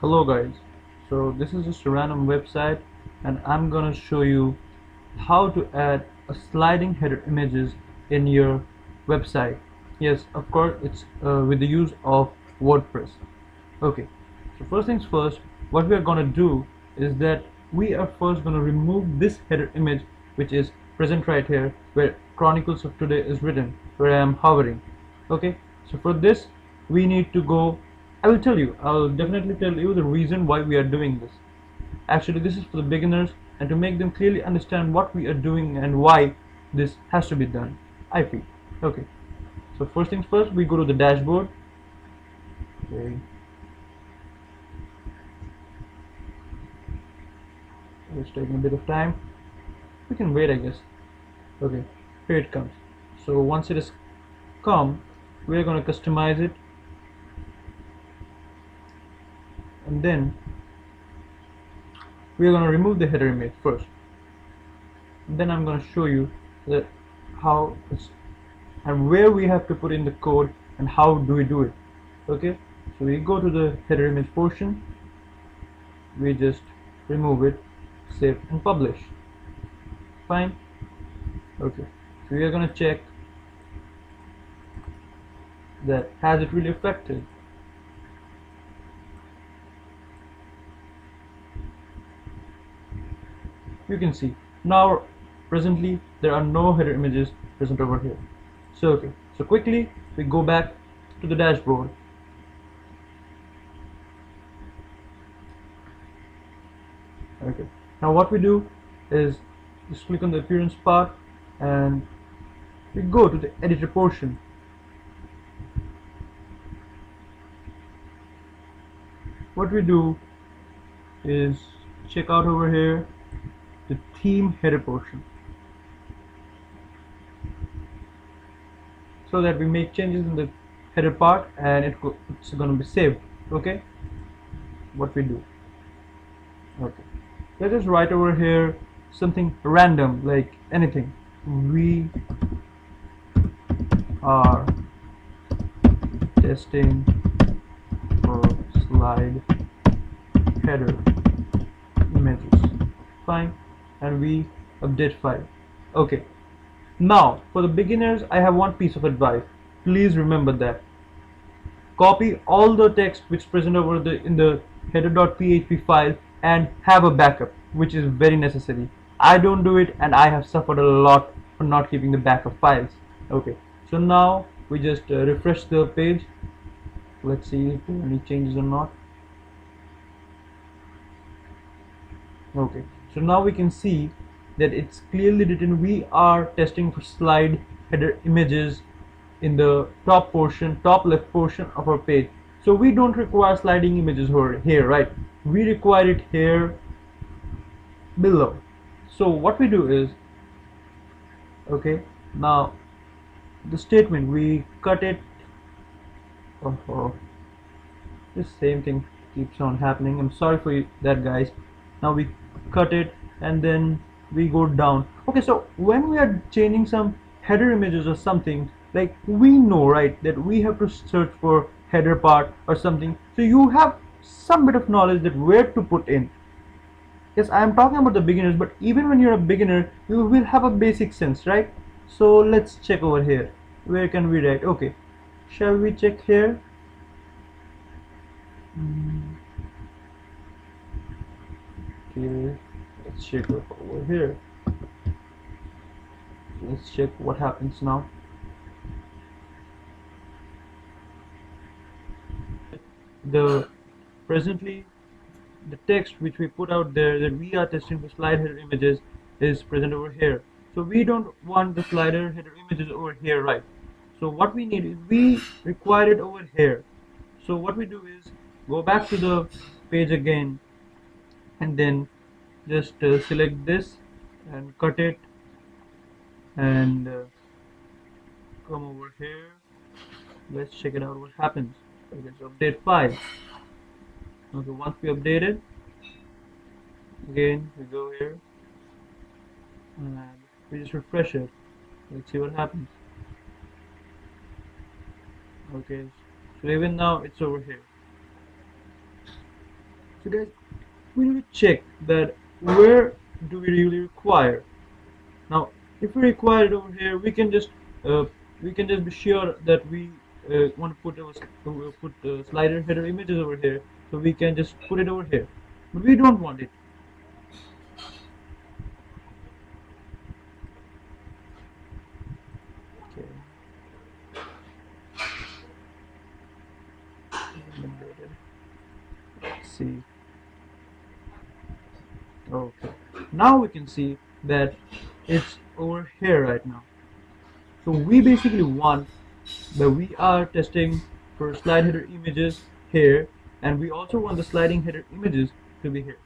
Hello guys, so this is just a random website and I'm gonna show you how to add a sliding header images in your website. Yes, of course it's with the use of WordPress. Okay, so first things first, what we are gonna do is that we are first gonna remove this header image which is present right here where Chronicles of Today is written, where I am hovering. Okay, so for this we need to go. I'll definitely tell you the reason why we are doing this. Actually, this is for the beginners and to make them clearly understand what we are doing and why this has to be done, I feel. Okay, so first things first, we go to the dashboard. Okay, it's taking a bit of time. We can wait, I guess. Okay, here it comes. So once it is come, we're going to customize it, and then we're going to remove the header image first. And then I'm going to show you that how it's and where we have to put in the code and how do we do it. Okay, so we go to the header image portion, we just remove it, save and publish. Fine. Okay, so we are going to check that has it really affected. You can see now presently there are no header images present over here. So okay, so quickly we go back to the dashboard. Okay, now what we do is just click on the appearance part and we go to the editor portion. What we do is check out over here the theme header portion, so that we make changes in the header part and it's going to be saved. Okay, what we do, okay, let's just write over here something random like anything. We are testing for slide header images. Fine, and we update file. Okay, now for the beginners I have one piece of advice. Please remember that copy all the text which is present over in the header.php file and have a backup, which is very necessary. I don't do it and I have suffered a lot for not keeping the backup files. Okay, so now we just refresh the page. Let's see if there are any changes or not. Okay, so now we can see that it's clearly written we are testing for slide header images in the top left portion of our page. So we don't require sliding images over here, right? We require it here below. So what we do is, okay, now the statement we cut it. Oh, this same thing keeps on happening. I'm sorry for that, guys. Now we cut it and then we go down. Okay, so when we are changing some header images or something, like we know, right, that we have to search for header part or something, so you have some bit of knowledge that where to put in. Yes, I am talking about the beginners, but even when you're a beginner you will have a basic sense, right? So let's check over here, where can we write? Okay, shall we check here? Okay, let's check over here. Let's check what happens now. Presently the text which we put out there that we are testing for slide header images is present over here. So we don't want the slider header images over here, right? So what we need is we require it over here. So what we do is go back to the page again and then just select this and cut it and come over here. Let's check it out what happens. Let's update file. Okay, once we update it, again we go here and we just refresh it. Let's see what happens. Okay, so even now it's over here. So guys, we need to check that where do we really require. Now, if we require it over here, uh, we can just be sure that we want to put put slider header images over here, so we can just put it over here. But we don't want it. Okay. Let's see. Okay. Now we can see that it's over here right now. So we basically want that we are testing for slide header images here, and we also want the sliding header images to be here.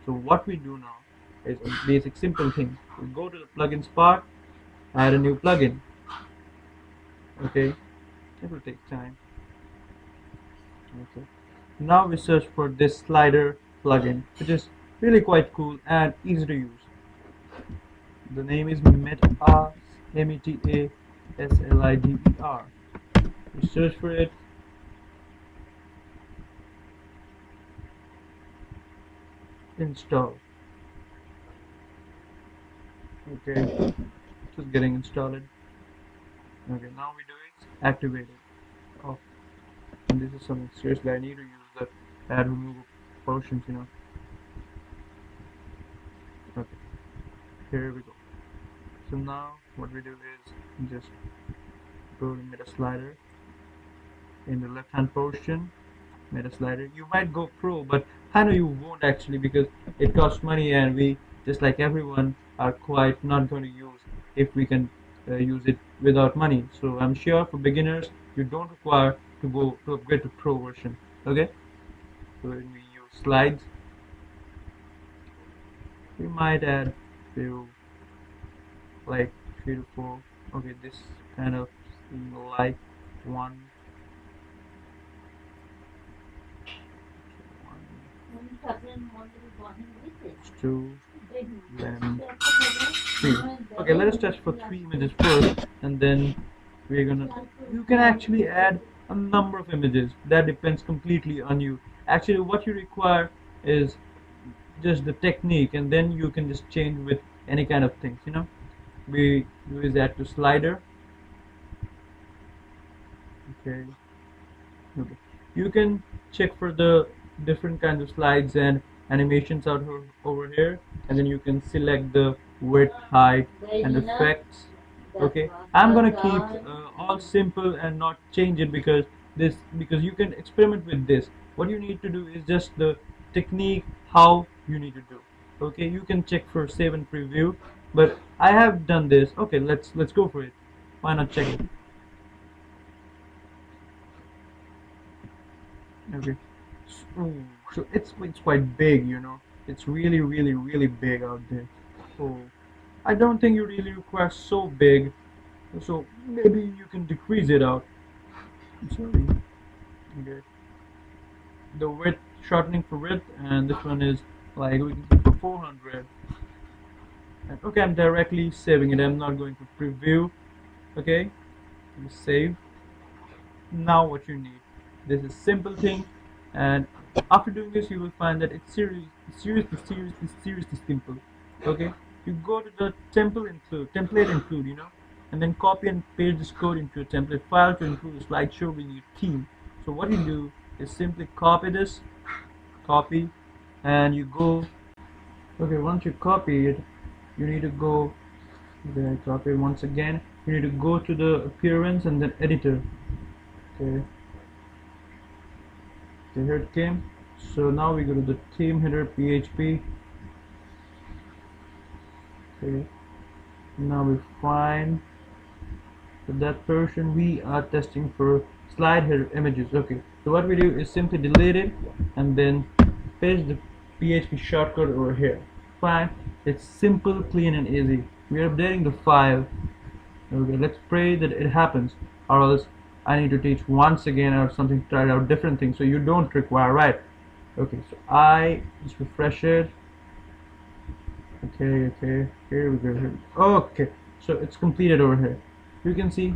So what we do now is a basic simple thing. We go to the plugins part, add a new plugin. Okay, it will take time. Okay. Now we search for this slider plugin, which is really quite cool and easy to use. The name is Meta, Metaslider. We search for it. Install. Okay, just getting installed. Okay, now we do it. Activate it. Oh, and this is something seriously I need to use the add removal portions, you know. Okay, here we go. So now what we do is just go to meta slider in the left hand portion. Meta slider. You might go pro, but I know you won't actually, because it costs money, and we, just like everyone, are quite not going to use if we can use it without money. So I'm sure for beginners you don't require to go to upgrade to pro version. Okay, so when we use slides, we might add few, like 3 to 4. Okay, this kind of like one. Two, then three. Okay, let us test for 3 images first, and then we're gonna. You can actually add a number of images. That depends completely on you. Actually, what you require is just the technique, and then you can just change with any kind of things. You know, we use that to slider. Okay. Okay. You can check for the different kinds of slides and animations out over here, and then you can select the width, height, and effects. Okay, I'm gonna keep all simple and not change it, because you can experiment with this. What you need to do is just the technique, how you need to do. Okay, you can check for save and preview, but I have done this. Okay, let's go for it. Why not check it? Okay. So it's quite big, you know. It's really big out there. So I don't think you really require so big. So maybe you can decrease it out. I'm sorry. Okay. The width, shortening for width, and this one is like we can keep for 400. And okay, I'm directly saving it. I'm not going to preview. Okay. Save. Now what you need. This is simple thing, and after doing this you will find that it's seriously simple. Okay, you go to the template include, you know, and then copy and paste this code into a template file to include a slideshow with your theme. So what you do is simply copy this, copy, and you go. Okay, once you copy it, you need to go. Then copy it once again. You need to go to the appearance and then editor. Okay. Okay, here it came. So now we go to the theme header PHP. Okay. Now we find that version we are testing for slide header images. Okay. So what we do is simply delete it and then paste the PHP shortcode over here. Fine. It's simple, clean, and easy. We are updating the file. Okay. Let's pray that it happens, or else I need to teach once again or something, try out different things, so you don't require, right? Okay, so I just refresh it. Okay, here we go. Okay, so it's completed over here. You can see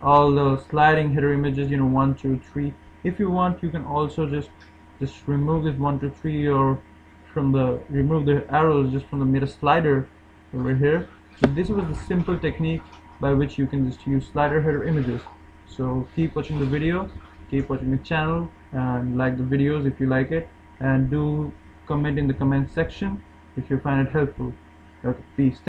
all the sliding header images, you know, 1, 2, 3. If you want, you can also just just remove this 1 2 3 or remove the arrows just from the meta slider over here. So this was the simple technique by which you can just use slider header images. So keep watching the video, keep watching the channel, and like the videos if you like it, and do comment in the comment section if you find it helpful. Okay, peace.